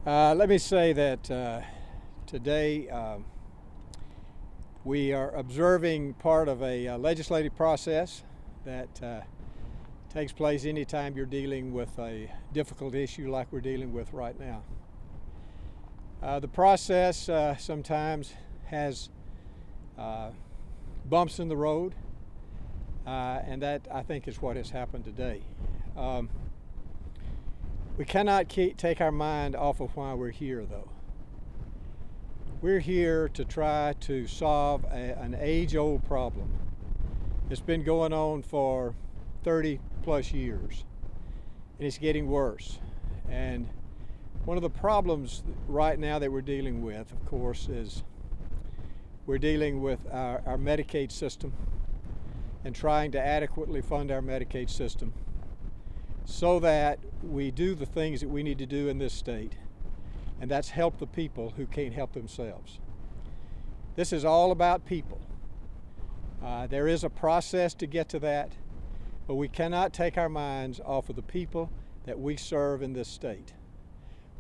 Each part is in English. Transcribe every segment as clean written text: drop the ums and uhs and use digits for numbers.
Let me say that today we are observing part of a legislative process that takes place anytime you're dealing with a difficult issue like we're dealing with right now. The process sometimes has bumps in the road, and that I think is what has happened today. We cannot take our mind off of why we're here, though. We're here to try to solve an age-old problem. It's been going on for 30 plus years, and it's getting worse. And one of the problems right now that we're dealing with, of course, is we're dealing with our Medicaid system and trying to adequately fund our Medicaid system so that we do the things that we need to do in this state, and that's help the people who can't help themselves. This is all about people. There is a process to get to that, but we cannot take our minds off of the people that we serve in this state.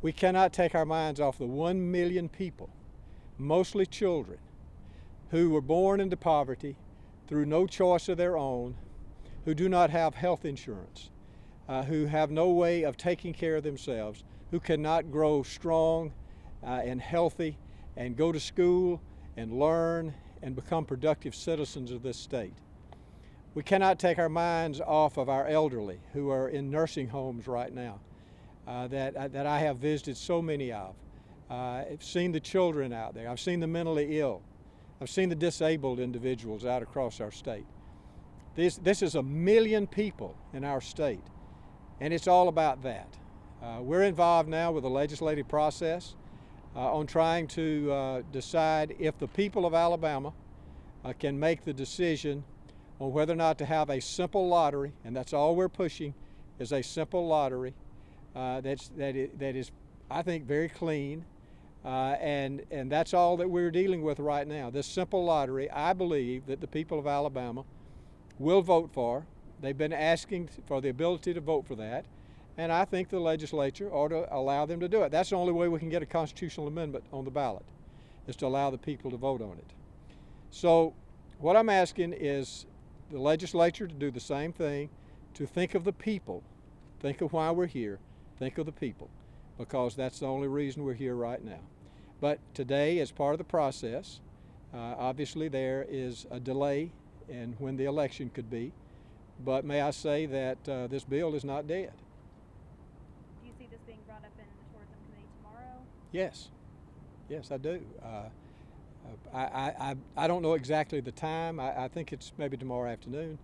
We cannot take our minds off the 1 million people, mostly children, who were born into poverty through no choice of their own, who do not have health insurance, who have no way of taking care of themselves, who cannot grow strong and healthy and go to school and learn and become productive citizens of this state. We cannot take our minds off of our elderly who are in nursing homes right now that I have visited so many of. I've seen the children out there. I've seen the mentally ill. I've seen the disabled individuals out across our state. This is 1 million people in our state, and it's all about that. We're involved now with the legislative process on trying to decide if the people of Alabama can make the decision on whether or not to have a simple lottery, and that's all we're pushing, is a simple lottery that is, I think, very clean, and that's all that we're dealing with right now. This simple lottery, I believe that the people of Alabama will vote for. They've been asking for the ability to vote for that, and I think the legislature ought to allow them to do it. That's the only way we can get a constitutional amendment on the ballot, is to allow the people to vote on it. So what I'm asking is the legislature to do the same thing, to think of the people, think of why we're here, think of the people, because that's the only reason we're here right now. But today, as part of the process, obviously there is a delay in when the election could be. But may I say that this bill is not dead. Do you see this being brought up in the Tourism Committee tomorrow? Yes, yes, I do. I don't know exactly the time. I think it's maybe tomorrow afternoon.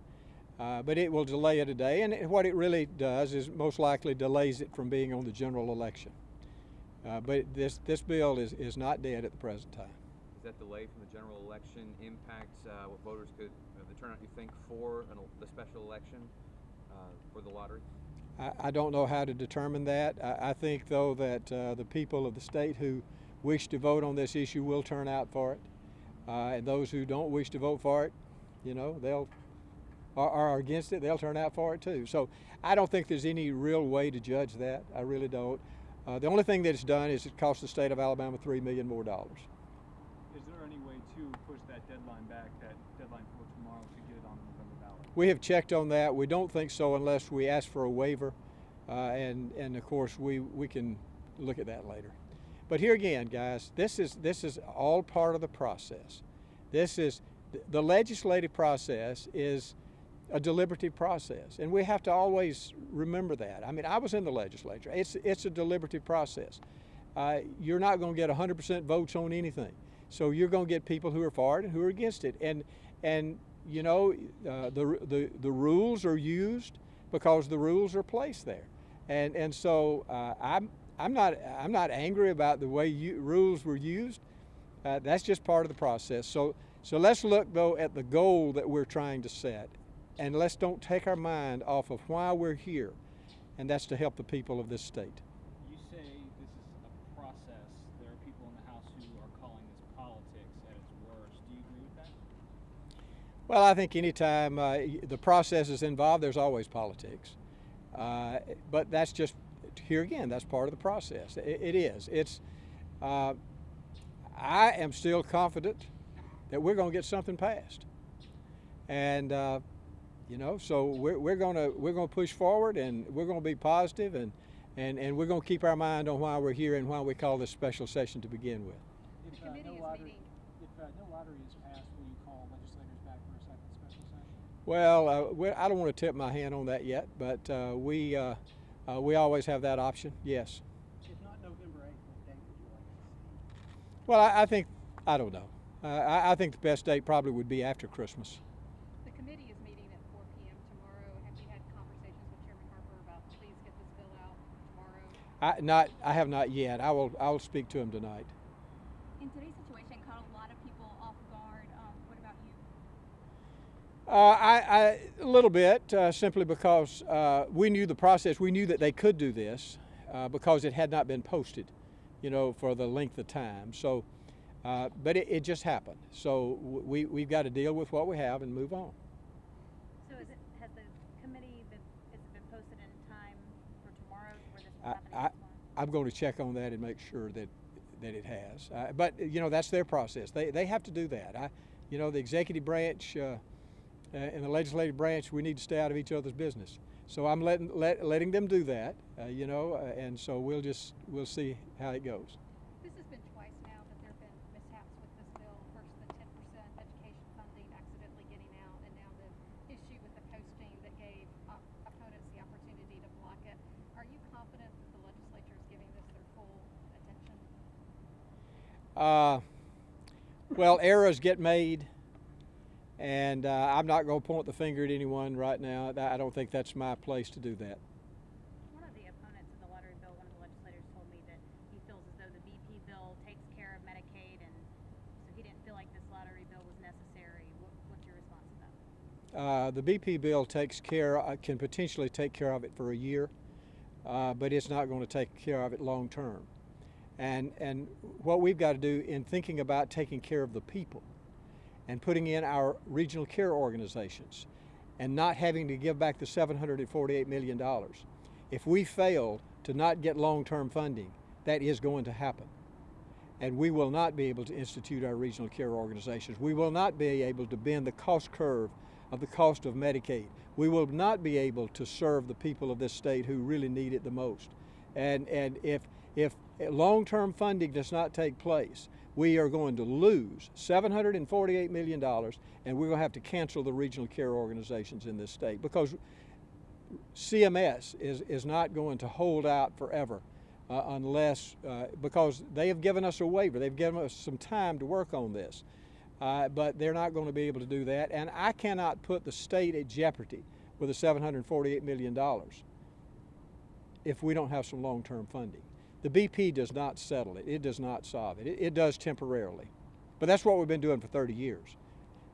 But it will delay it a day, and what it really does is most likely delays it from being on the general election. But this bill is not dead at the present time. Does that delay from the general election impact what voters could, the turnout you think for the special election for the lottery? I don't know how to determine that. I think, though, that the people of the state who wish to vote on this issue will turn out for it. And those who don't wish to vote for it, you know, they'll are against it, they'll turn out for it too. So I don't think there's any real way to judge that. I really don't. The only thing that it's done is it cost the state of Alabama $3 million more. Is there any way to push that deadline back, that deadline for tomorrow, to get it on the November ballot? We have checked on that. We don't think so unless we ask for a waiver, and of course we can look at that later. But here again, guys, this is all part of the process. This is the legislative process is a deliberative process, and we have to always remember that. I mean, I was in the legislature. It's a deliberative process. You're not going to get 100% votes on anything, so you're going to get people who are for it and who are against it. And you know, the rules are used because the rules are placed there, and so I'm not angry about the way rules were used. That's just part of the process. So let's look though at the goal that we're trying to set. And let's don't take our mind off of why we're here, and that's to help the people of this state. You say this is a process. There are people in the House who are calling this politics at its worst. Do you agree with that? Well, I think anytime the process is involved, there's always politics. But that's just here again, that's part of the process. It is. I am still confident that we're going to get something passed, and so we're going to push forward, and we're going to be positive, and we're going to keep our mind on why we're here and why we call this special session to begin with. The committee is meeting. If no lottery is passed, will you call legislators back for a second special session? Well, I don't want to tip my hand on that yet, but we always have that option. Yes. If not November 8th, what date would you like to see? Well, I don't know. I think the best date probably would be after Christmas. The committee is meeting at 4 p.m. tomorrow. Have you had conversations with Chairman Harper about please get this bill out tomorrow? I have not yet. I will speak to him tonight. In today's situation, caught a lot of people off guard. What about you? A little bit, simply because we knew the process. We knew that they could do this because it had not been posted, for the length of time. So, but it just happened. So we've got to deal with what we have and move on. So has the committee has it been posted in time for tomorrow where this will happen tomorrow? I'm going to check on that and make sure that it has. But that's their process. They have to do that. The executive branch and the legislative branch, we need to stay out of each other's business. So I'm letting them do that. And so we'll see how it goes. This has been twice now that there have been mishaps with this bill. First, the 10% education funding accidentally getting out, and now the issue with the posting that gave opponents the opportunity to block it. Are you confident that the legislature is giving this their full attention? Well, errors get made, and I'm not going to point the finger at anyone right now. I don't think that's my place to do that. One of the opponents of the lottery bill, one of the legislators told me that he feels as though the BP bill takes care of Medicaid, and so he didn't feel like this lottery bill was necessary. What's your response to that? The BP bill can potentially take care of it for a year, but it's not going to take care of it long term. And what we've got to do in thinking about taking care of the people and putting in our regional care organizations and not having to give back the $748 million. If we fail to not get long-term funding, that is going to happen. And we will not be able to institute our regional care organizations. We will not be able to bend the cost curve of the cost of Medicaid. We will not be able to serve the people of this state who really need it the most. And if long-term funding does not take place, we are going to lose $748 million, and we're going to have to cancel the regional care organizations in this state because CMS is not going to hold out forever because they have given us a waiver. They've given us some time to work on this, but they're not going to be able to do that, and I cannot put the state at jeopardy with the $748 million if we don't have some long-term funding. The BP does not settle it. It does not solve it. It does temporarily. But that's what we've been doing for 30 years.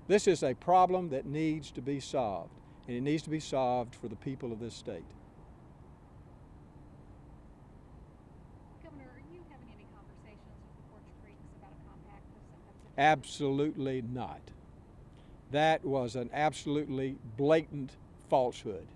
This is a problem that needs to be solved, and it needs to be solved for the people of this state. Governor, are you having any conversations with the Porch Creeks about a compact of some type of Absolutely not. That was an absolutely blatant falsehood.